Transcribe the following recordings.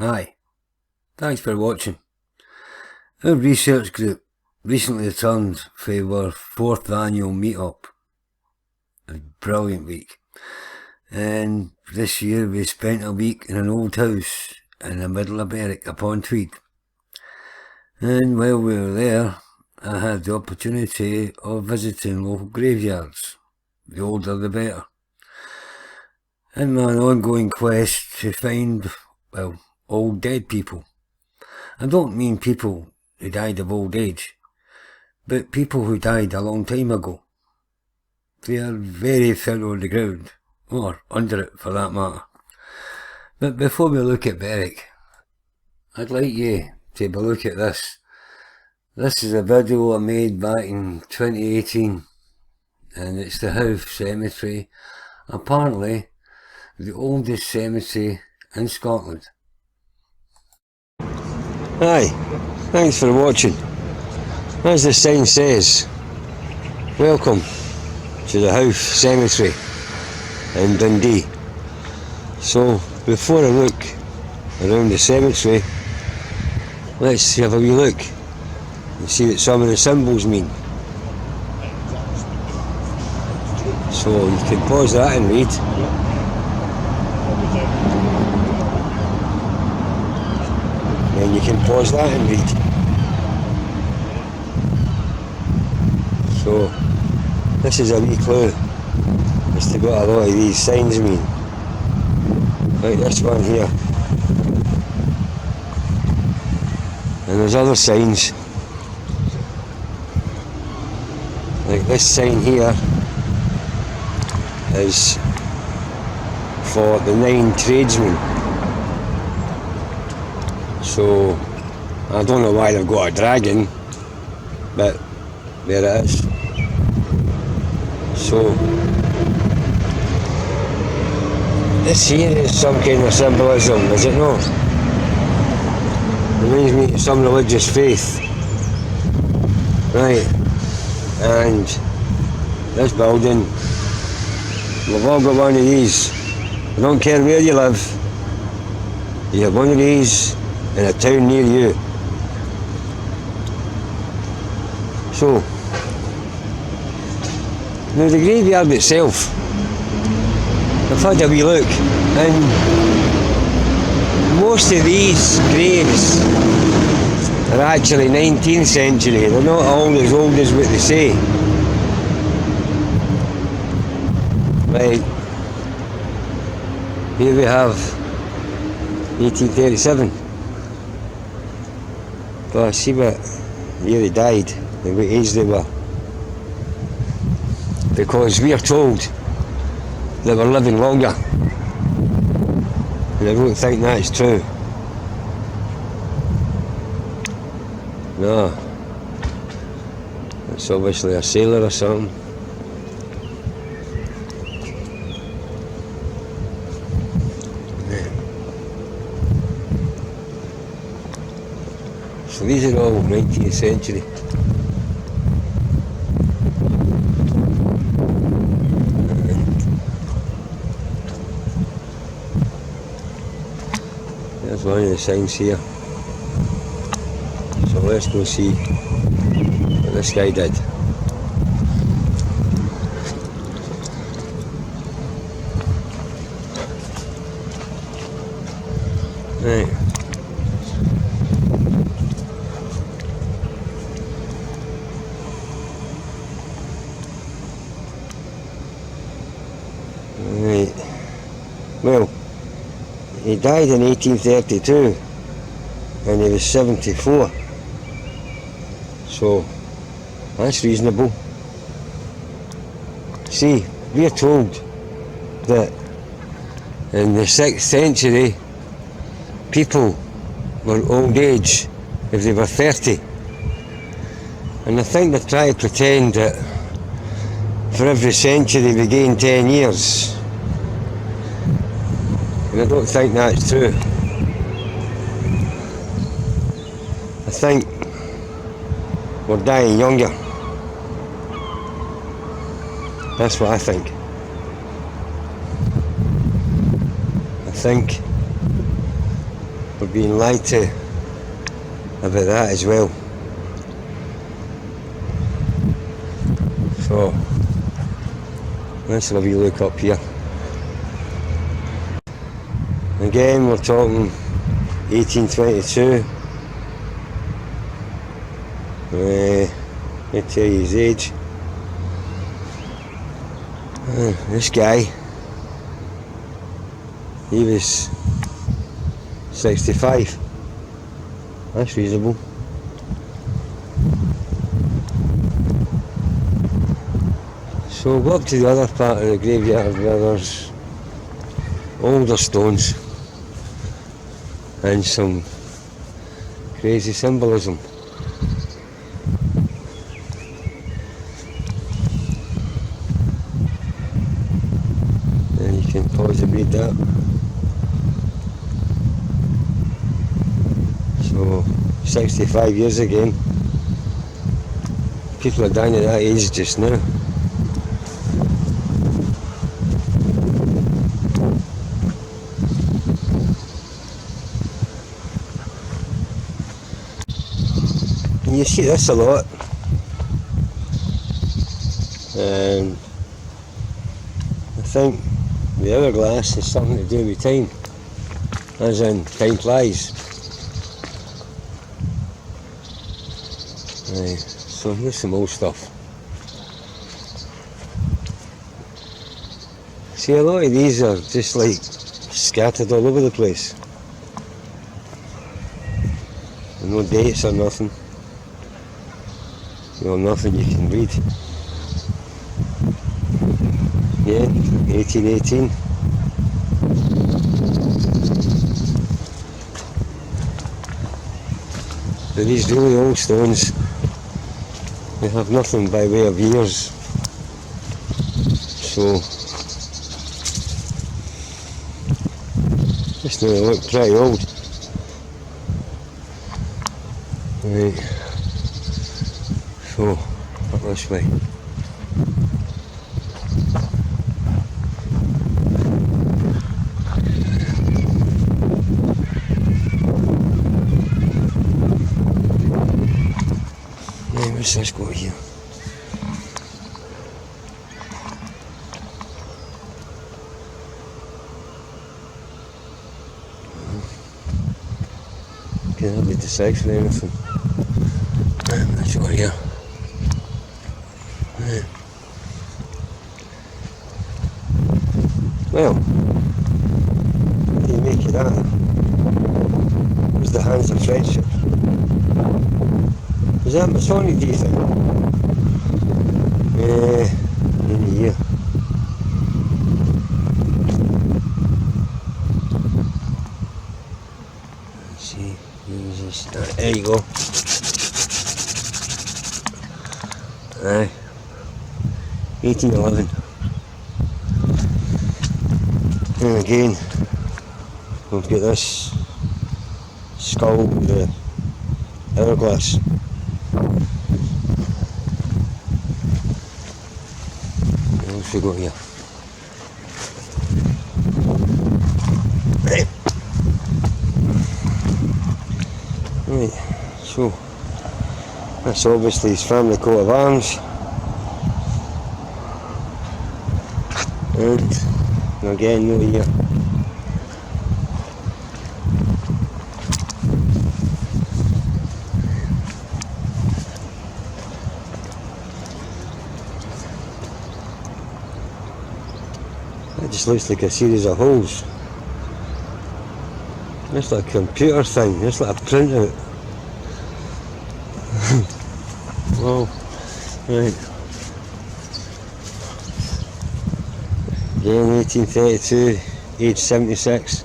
Hi, thanks for watching. Our research group recently returned for our 4th annual meet-up. A brilliant week. And this year we spent a week in an old house in the middle of Berwick upon Tweed. And while we were there, I had the opportunity of visiting local graveyards. The older the better. In my ongoing quest to find, old dead people. I don't mean people who died of old age, but people who died a long time ago. They are very thin on the ground, or under it for that matter. But before we look at Berwick, I'd like you to have a look at this. This is a video I made back in 2018, and it's the Hove Cemetery, apparently the oldest cemetery in Scotland. Hi, thanks for watching. As the sign says, welcome to the Hove Cemetery in Dundee. So before I look around the cemetery, let's have a wee look and see what some of the symbols mean. So you can pause that and read. And you can pause that and read. So this is a wee clue as to what a lot of these signs mean. Like this one here. And there's other signs. Like this sign here is for the 9 tradesmen. So I don't know why they've got a dragon, but there it is. So this here is some kind of symbolism, is it not? Reminds me of some religious faith. Right, and this building, we've all got one of these. I don't care where you live, you have one of these in a town near you. So, now the graveyard itself, I've had a wee look, and most of these graves are actually 19th century. They're not all as old as what they say. Right, here we have 1837. But I see what year they died and what age they were. Because we are told they were living longer. And I don't think that's true. No. That's obviously a sailor or something. So these are all 19th century. There's one of the signs here. So let's go see what this guy did. Right. Right. Well, he died in 1832 and he was 74. So that's reasonable. See, we are told that in the 6th century people were old age if they were 30. And I think they try to pretend that for every century we gain 10 years. And I don't think that's true. I think we're dying younger. That's what I think. I think we're being lied to about that as well. So let's have a wee look up here. Again, we're talking 1822. Let me tell you his age. This guy, he was 65. That's reasonable. So we'll go up to the other part of the graveyard where there's older stones and some crazy symbolism. And you can pause and read that. So 65 years again. People are dying at that age just now. And you see this a lot. And I think the hourglass has something to do with time, as in time flies. So here's some old stuff. See, a lot of these are just like scattered all over the place. And no dates or nothing. Well, nothing you can read. Yeah, 1818. But these really old stones, they have nothing by way of years. So, just now they look pretty old. Right. So, up this way. What's this got here? Can't hardly decipher anything. That's got here. Well, what do you make of that? Where's the hands of friendship? Is that Masonic, do you think? In here. Let's see, there you go. Aye. 1811. And again, we've got this skull with the hourglass. We go here. Right, so that's obviously his family coat of arms, and again no here. That just looks like a series of holes. It's like a computer thing, it's like a printout. Wow, right. Again, 1832, age 76.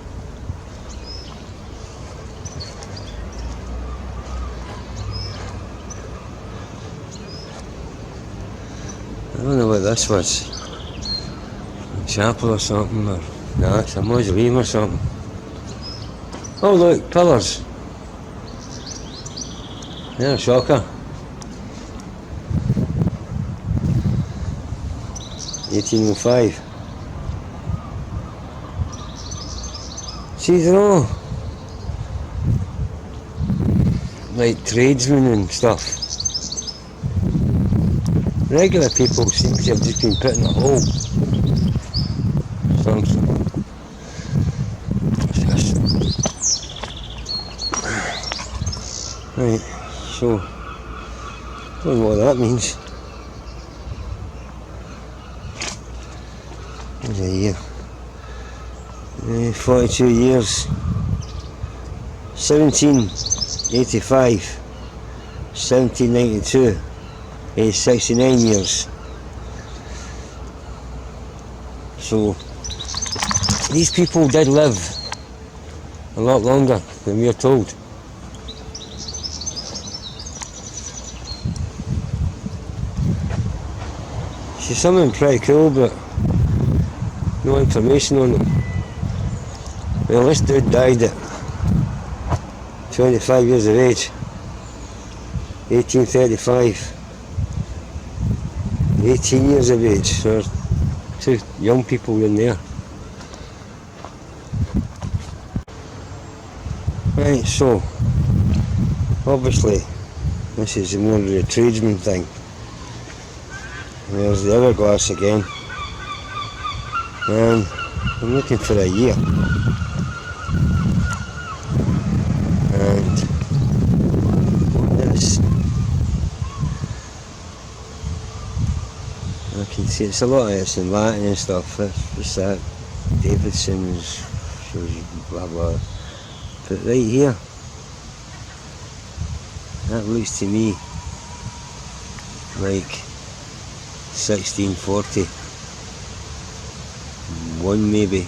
I don't know what this was. Chapel or something, or no, it's a mausoleum or something. Oh look, pillars. Yeah, a shocker. 1805. See, they're all like tradesmen and stuff. Regular people seem to have just been put in a hole. Something. What's this? Right, so, don't know what that means. What's a year? 42 years. 1785. 1792. 69 years. So, these people did live a lot longer than we are told. She's something pretty cool, but no information on them. Well, this dude died at 25 years of age, 1835. 18 years of age, so there's two young people in there. Right, so obviously this is more of the tradesman thing. There's the hourglass again, and I'm looking for a year, and this, I can see it's a lot of it's in Latin and stuff. What's that? Davidson's, blah blah. But right here, that looks to me like 1640. One maybe.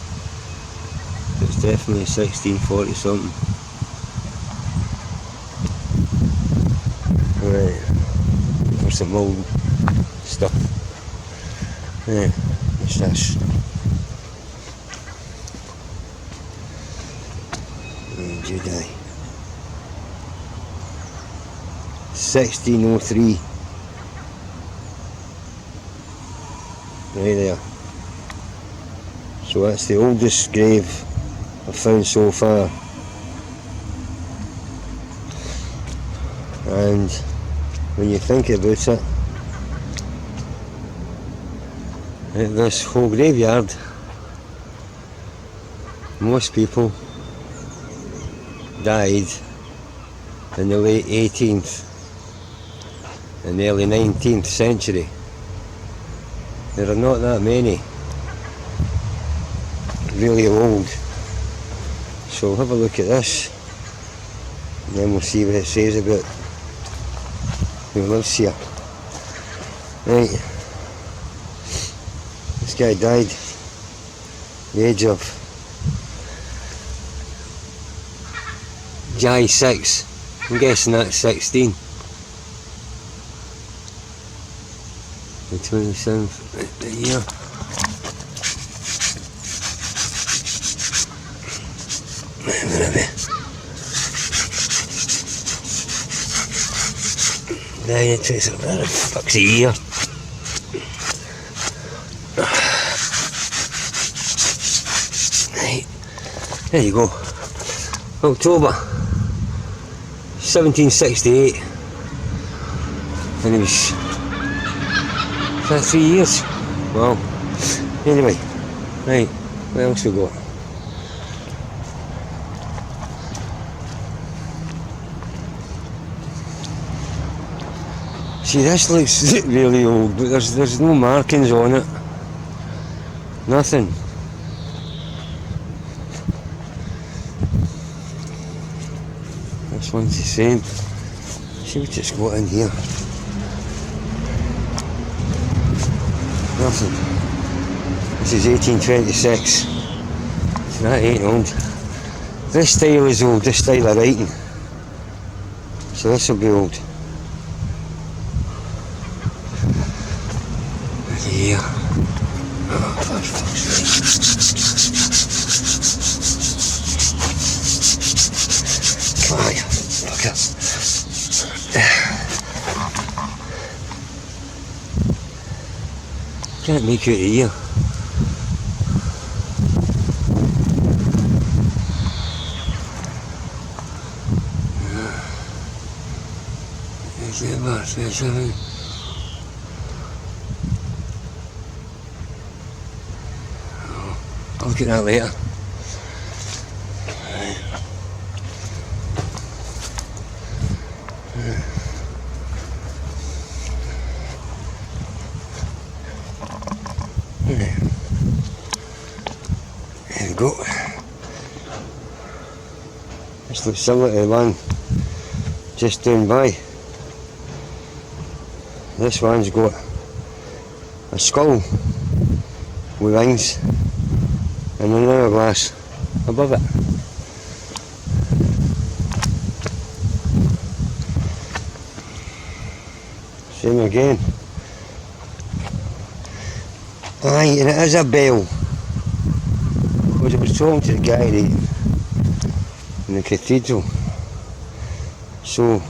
It's definitely 1640 something. Right. For some old stuff. Yeah, what's this? When did you die? 1603. Right there. So that's the oldest grave I've found so far. And when you think about it, this whole graveyard, most people died in the late 18th and early 19th century. There are not that many really old. So have a look at this, and then we'll see what it says about who lives here. Right, this guy died at the age of July 6. I'm guessing that's 16. The 27th the year. Where the fuck's the year? Right, there you go. October 1768. And he was 3 years. Well, anyway, right, what else we got? See, this looks really old, but there's no markings on it. Nothing. This one's the same. See what it's got in here. Nothing. This is 1826. So that ain't old. This style is old, this style of writing. So this will be old. Yeah. Oh, for fuck's sake. Come on, you fucker. Can't make out a year. December 27. I'll look at that later. There we go. This looks similar to the one just down by. This one's got a skull with wings and an hourglass above it. Same again. Aye, and it is a bell. Because I was talking to the guy in the cathedral. So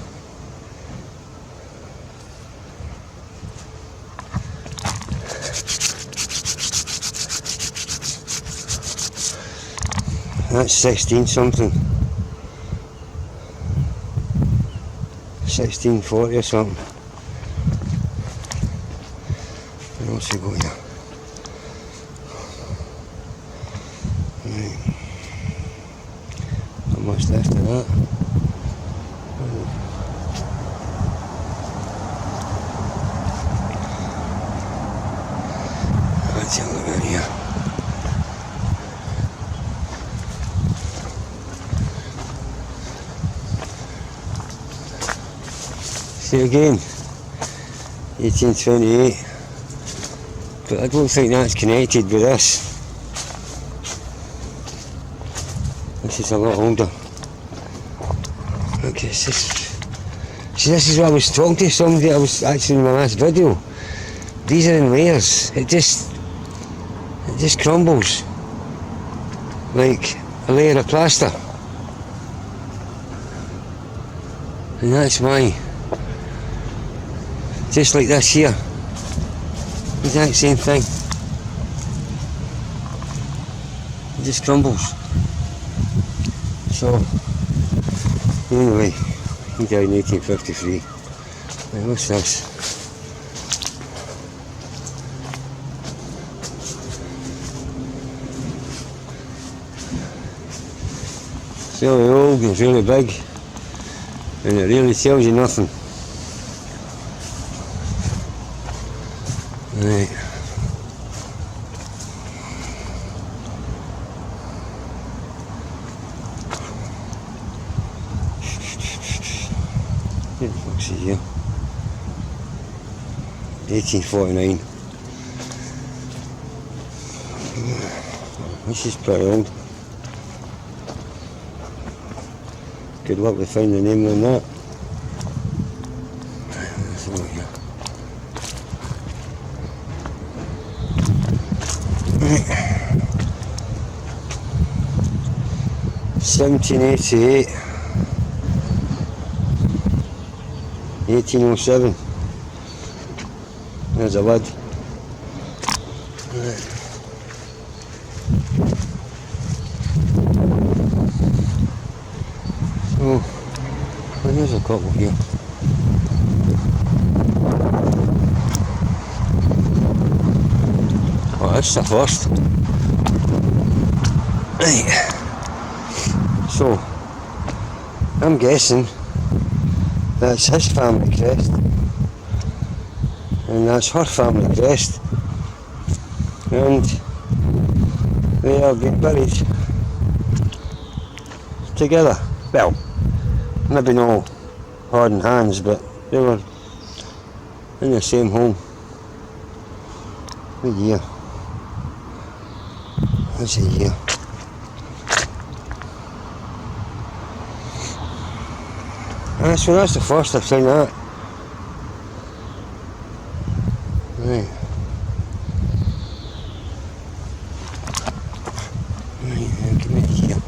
that's 16 something. 1640 or something. What else we got here? Right. Not much left of that. Let's have a look at here. See again, 1828, but I don't think that's connected with this. This is a lot older. Okay, see, this is what I was talking to somebody. I was actually in my last video. These are in layers. It just crumbles like a layer of plaster, and that's why. Just like this here, exact same thing. It just crumbles. So anyway, he died in 1853. Right, what's this? It's really old and it's really big, and it really tells you nothing. Right. Where the fuck's he here? 1849. This is pretty old. Good luck with finding the name on that. Let's have a look here. 1788, 1807. There's a lid. Oh, well, there's a couple here. Oh, that's the first. Right. So, I'm guessing that's his family crest, and that's her family crest, and they have been buried together. Well, maybe no holding hands, but they were in the same home. What year? What's the year? So that's the first I've seen that. Right. Right, now come in here.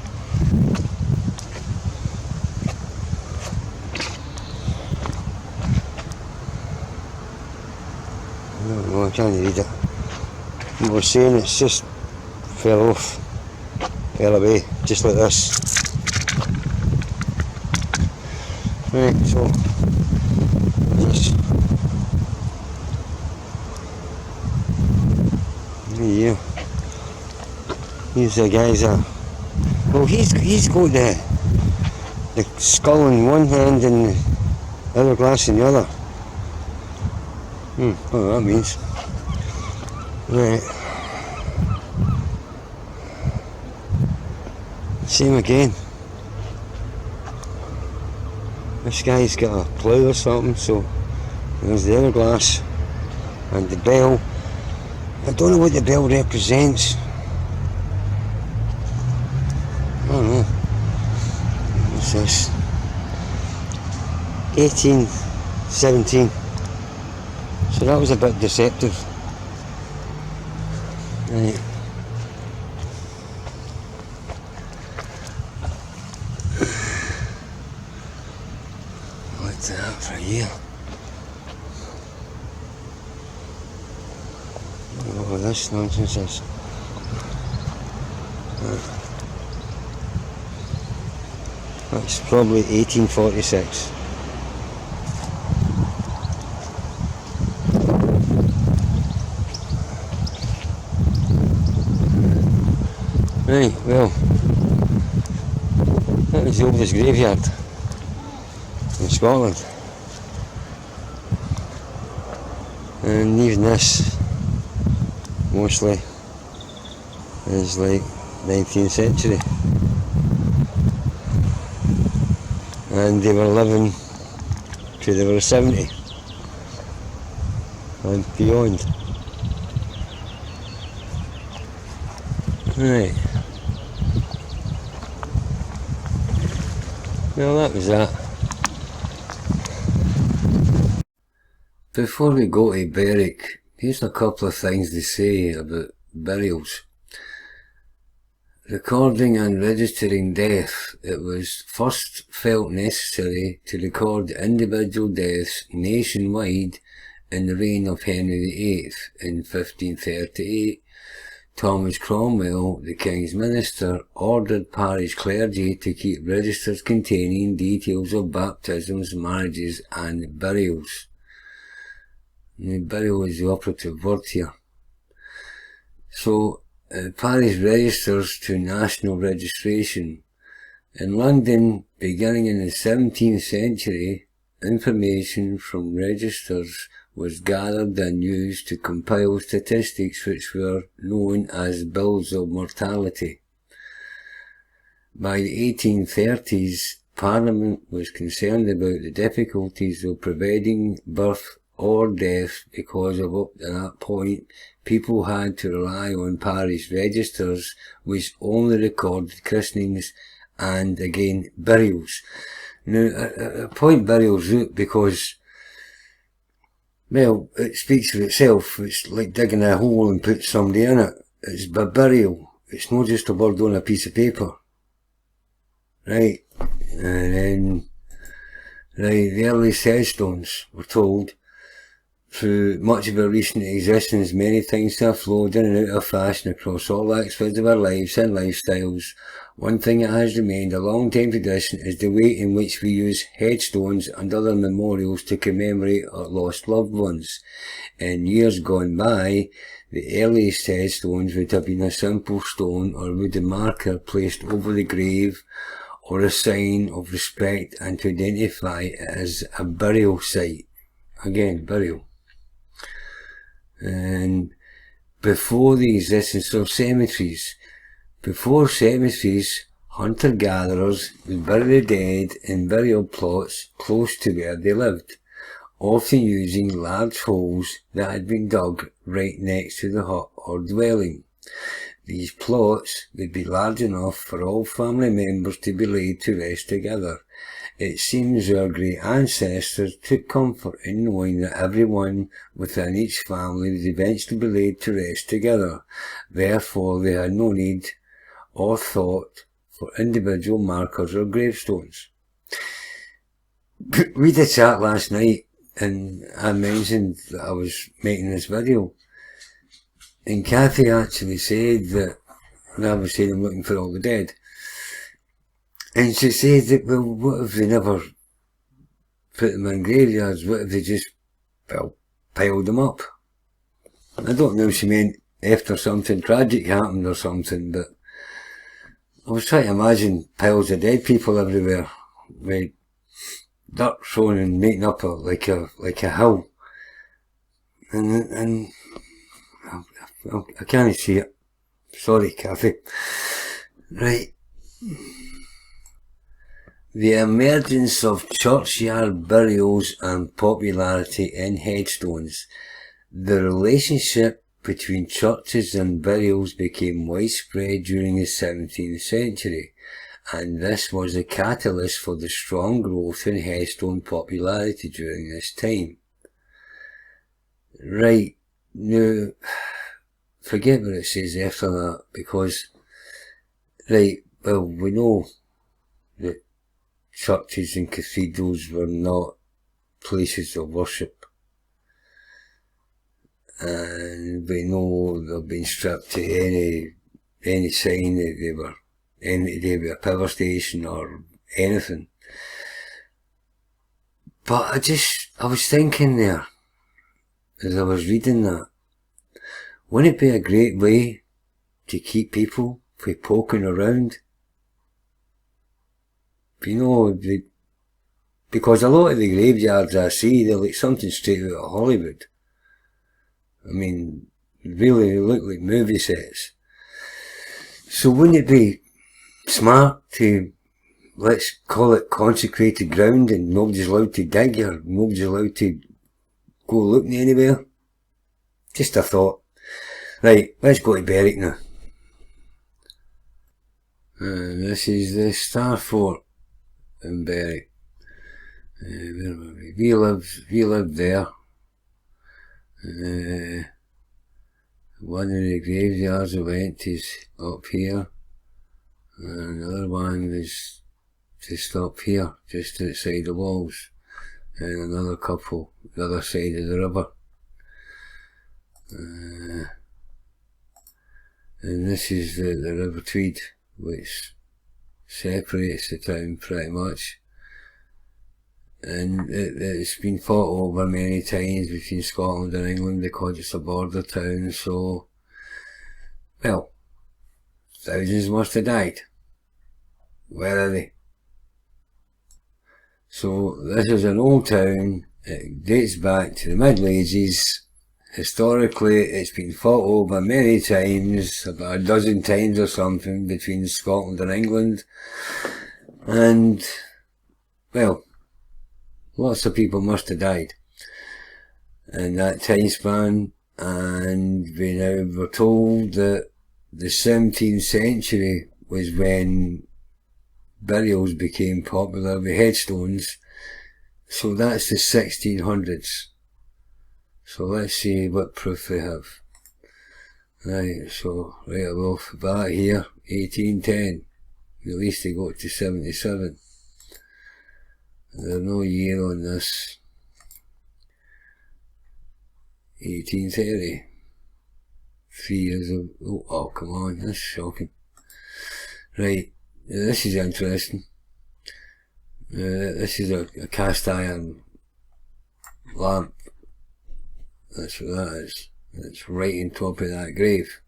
No, I can't read it. What we're saying, it's just fell off, fell away, just like this. Right, so Jesus. Yeah. Here's the guys well, he's got the skull in one hand and the hourglass in the other. What that means. Right. Same again. This guy's got a plough or something, so there's the hourglass and the bell. I don't know what the bell represents. I don't know. What's this? 1817. So that was a bit deceptive. Right. What's that for here? Oh, this nonsense is. That's probably 1846. Right, well, that was the oldest graveyard in Scotland. And even this, mostly, is like 19th century. And they were living till they were 70 and beyond. Right. Well, that was that. Before we go to Berwick, here's a couple of things to say about burials. Recording and registering death. It was first felt necessary to record individual deaths nationwide in the reign of Henry VIII in 1538. Thomas Cromwell, the King's Minister, ordered parish clergy to keep registers containing details of baptisms, marriages and burials. And burial is the operative word here. So, parish registers to national registration. In London, beginning in the 17th century, information from registers was gathered and used to compile statistics which were known as bills of mortality. By the 1830s, Parliament was concerned about the difficulties of preventing birth or death because of up to that point people had to rely on parish registers which only recorded christenings and again burials. Now I point burials out because, well, it speaks for itself. It's like digging a hole and put somebody in it. It's a burial. It's not just a word on a piece of paper. Right? And then, right, the earliest headstones, we're told, through much of our recent existence, many things have flowed in and out of fashion across all aspects of our lives and lifestyles. One thing that has remained a long-time tradition is the way in which we use headstones and other memorials to commemorate our lost loved ones. In years gone by, the earliest headstones would have been a simple stone or wooden marker placed over the grave, or a sign of respect and to identify it as a burial site. Again, burial. And before the existence of cemeteries, hunter-gatherers would bury the dead in burial plots close to where they lived, often using large holes that had been dug right next to the hut or dwelling. These plots would be large enough for all family members to be laid to rest together. It seems our great ancestors took comfort in knowing that everyone within each family would eventually be laid to rest together. Therefore, they had no need or thought for individual markers or gravestones. We did chat last night, and I mentioned that I was making this video. And Kathy actually said that, and I was saying I'm looking for all the dead. And she said that, well, what if they never put them in graveyards? What if they just, well, piled them up? I don't know if she meant after something tragic happened or something, but I was trying to imagine piles of dead people everywhere, with dirt thrown and making up like a hill, and I can't see it. Sorry, Kathy. Right. The emergence of churchyard burials and popularity in headstones. The relationship between churches and burials became widespread during the 17th century, and this was a catalyst for the strong growth in headstone popularity during this time. Right, now, forget what it says after that, because, right, well, we know that churches and cathedrals were not places of worship, and we know they've been stripped to any sign that they were anything to do with a power station or anything. But I was thinking there, as I was reading that, wouldn't it be a great way to keep people from poking around? You know, because a lot of the graveyards I see, they're like something straight out of Hollywood. I mean, really, they look like movie sets. So wouldn't it be smart to, let's call it consecrated ground, and nobody's allowed to dig or nobody's allowed to go looking anywhere? Just a thought. Right, let's go to Berwick now. This is the Star Fort in Berwick. Where were we? We lived there. One of the graveyards I went to is up here, and another one was just up here, just outside the walls, and another couple the other side of the river. And this is the River Tweed, which separates the town pretty much. And it's been fought over many times between Scotland and England because it's a border town, so, well, thousands must have died. Where are they? So this is an old town. It dates back to the Middle Ages. Historically, it's been fought over many times, about a dozen times or something, between Scotland and England. And, well, lots of people must have died in that time span, and we now were told that the 17th century was when burials became popular with headstones, so that's the 1600s. So let's see what proof we have. Right, so right off the bat here, 1810, at least they got to 77. There's no year on this. 1830. 3 years of, oh come on, that's shocking. Right, this is interesting. This is a cast iron lamp. That's what that is. It's right on top of that grave.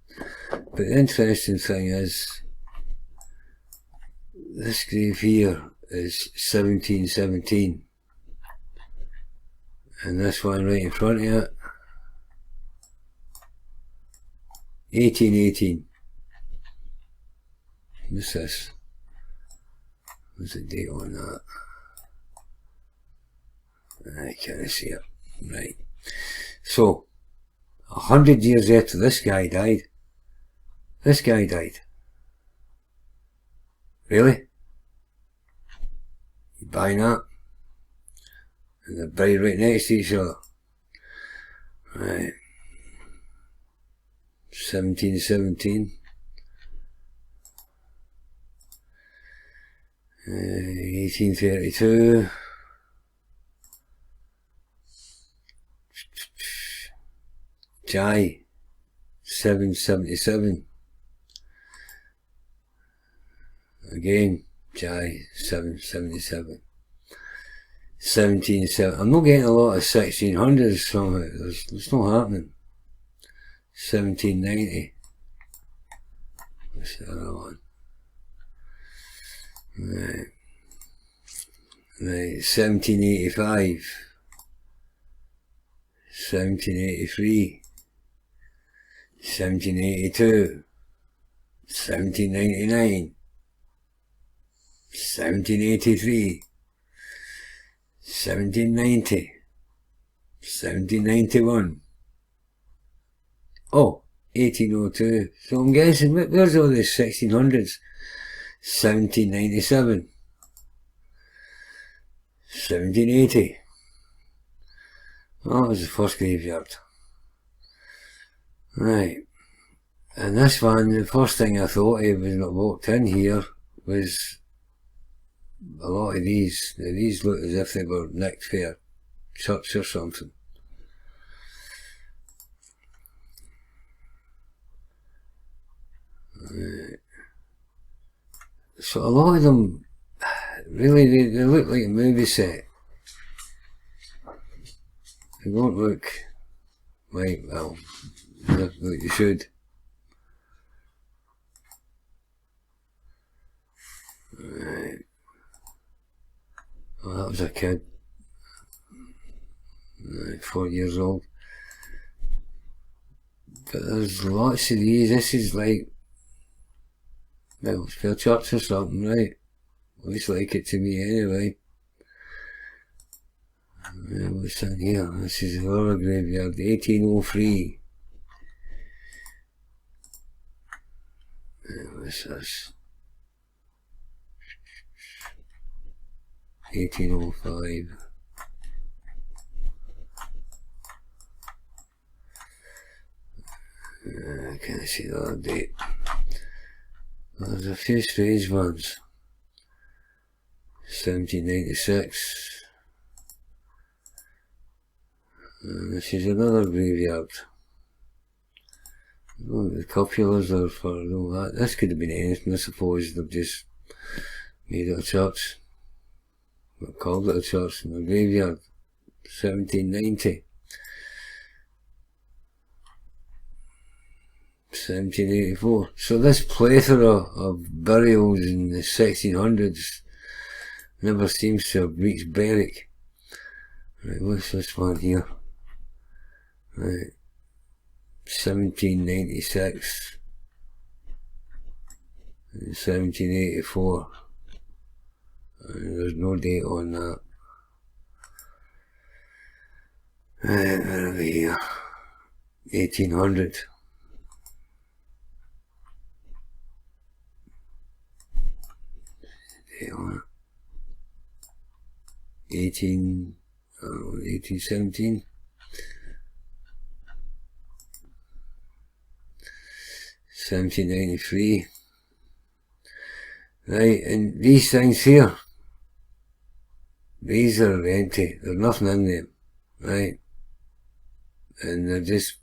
But the interesting thing is, this grave here is 1717, and this one right in front of it, 1818. What's this? What's the date on that? I can't see it. Right. So, 100 years after this guy died, Really? You buying that? And they're buried right next to each other. Right. 1717. 1832. Jai, 777. Again, Jai, 777. I'm not getting a lot of 1600s somehow. It's not happening. 1790. What's the other one? Right. 1785. 1783. 1782. 1799. 1783. 1790. 1791. Oh, 1802. So I'm guessing, where's all this 1600s? 1797. 1780. Oh, that was the first graveyard. Right. And this one, the first thing I thought of when I walked in here was a lot of these. Now, these look as if they were nicked for a church or something. Right. So a lot of them, really, they look like a movie set. They don't look like, well, like you should. Right. Oh, that was a kid. Right, 4 years old. But there's lots of these. This is like, well, it's for a church or something, right? Looks like it to me anyway. What's in here? This is another graveyard, 1803. What's this? 1805. I can't see the other date. There's a few strange ones. 1796. This is another graveyard. Oh, the copulars are for all that. This could have been anything, I suppose. They've just made it a church. They called it a church in a graveyard. 1790. 1784. So this plethora of burials in the 1600s never seems to have reached Berwick. Right, what's this one here? Right, 1796 and 1784. There's no date on that. Right, where are we here? 1800. Date on it. 1817. 1793. Right, and these things here, these are empty, there's nothing in them, right? And they're just,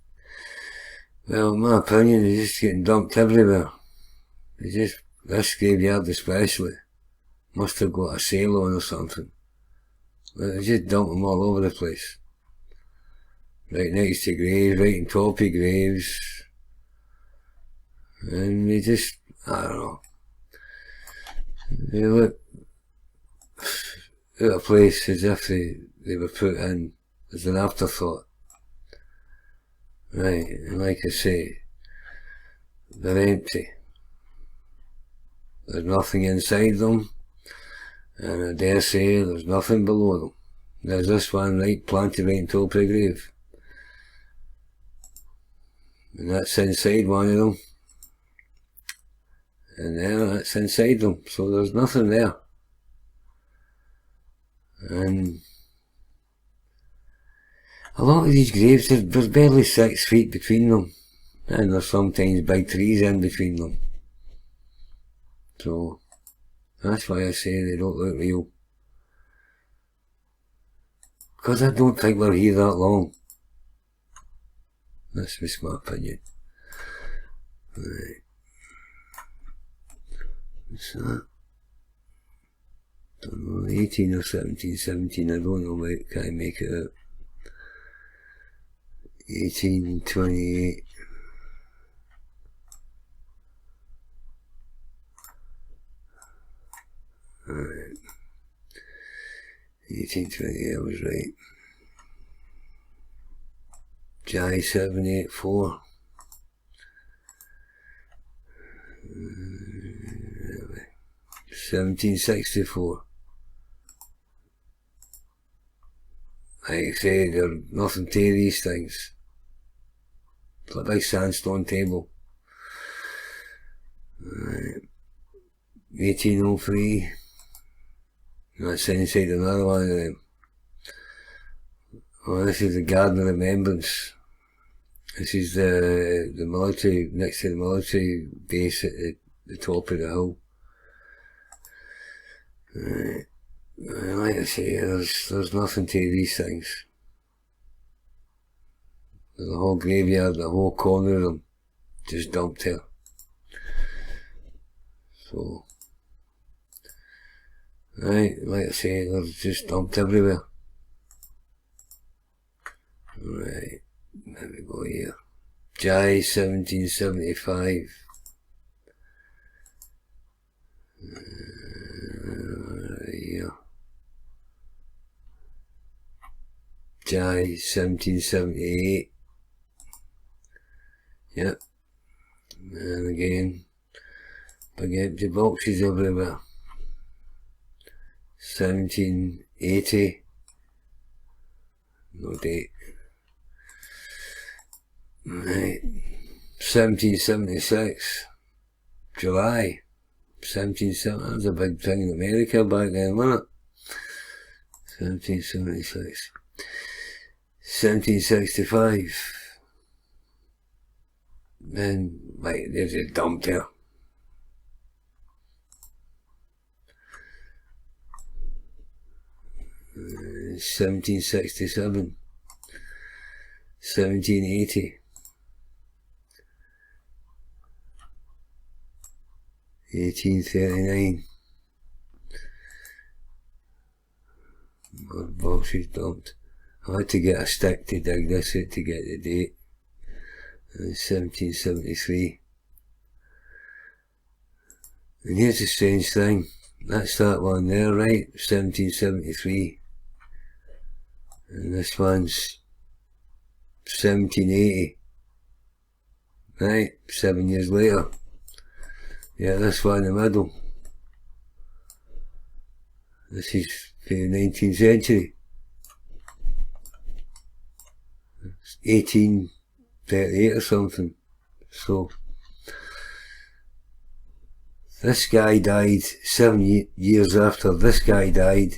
well, in my opinion, they're just getting dumped everywhere. They just, this graveyard especially, must have got a sale on or something. They just dump them all over the place. Right next to graves, right on top of graves. And they just, I don't know. They look out of place as if they were put in as an afterthought. Right, and like I say, they're empty. There's nothing inside them, and I dare say there's nothing below them. There's this one right planted right on top of the grave. And that's inside one of them. And there, that's inside them, so there's nothing there. And a lot of these graves, there's barely 6 feet between them, and there's sometimes big trees in between them. So, that's why I say they don't look real. Because I don't think we're here that long. That's just my opinion. Right. What's that? Don't know, 18 or 17, 17, I don't know, mate, can't make it out. 1828. Alright. 1828, I was right. J 784. 1764. Like I say, there's nothing to these things. It's like a big sandstone table. Right. 1803. That's inside another one of them. Oh, this is the Garden of Remembrance. This is the military, next to the military base at the top of the hill. Right. Like I say, there's nothing to these things. There's a whole graveyard, the whole corner of them, just dumped here. So, right, like I say, they're just dumped everywhere. Right, there we go here. July 1775. Here. July 1778. Yep. And again, big empty boxes everywhere. 1780. No date. Right. 1776. July. 1770. That was a big thing in America back then, wasn't it? 1776. 1765. Then, like, there's a dump here. Uh, 1767. 1780. 1839. More boxes dumped. I had to get a stick to dig this out to get the date. 1773. And here's the strange thing. That's that one there, right? 1773. And this one's 1780. Right? 7 years later. Yeah, this one in the middle. This is for the 19th century. 1838 or something. So, this guy died 7 years after this guy died.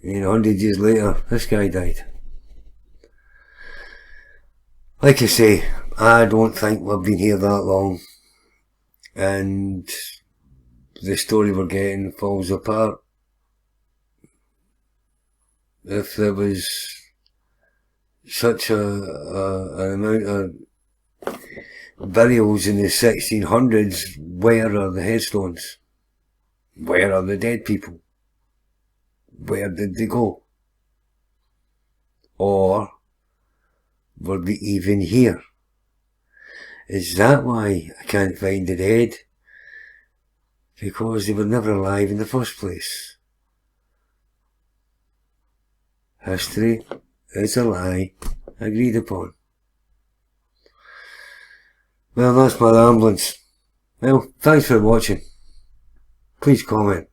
And 100 years later, this guy died. Like I say, I don't think we've been here that long. And the story we're getting falls apart. If there was such an amount of burials in the 1600s, where are the headstones? Where are the dead people? Where did they go? Or were they even here? Is that why I can't find the dead? Because they were never alive in the first place. History is a lie agreed upon. Well, that's my ramblings. Well, thanks for watching. Please comment.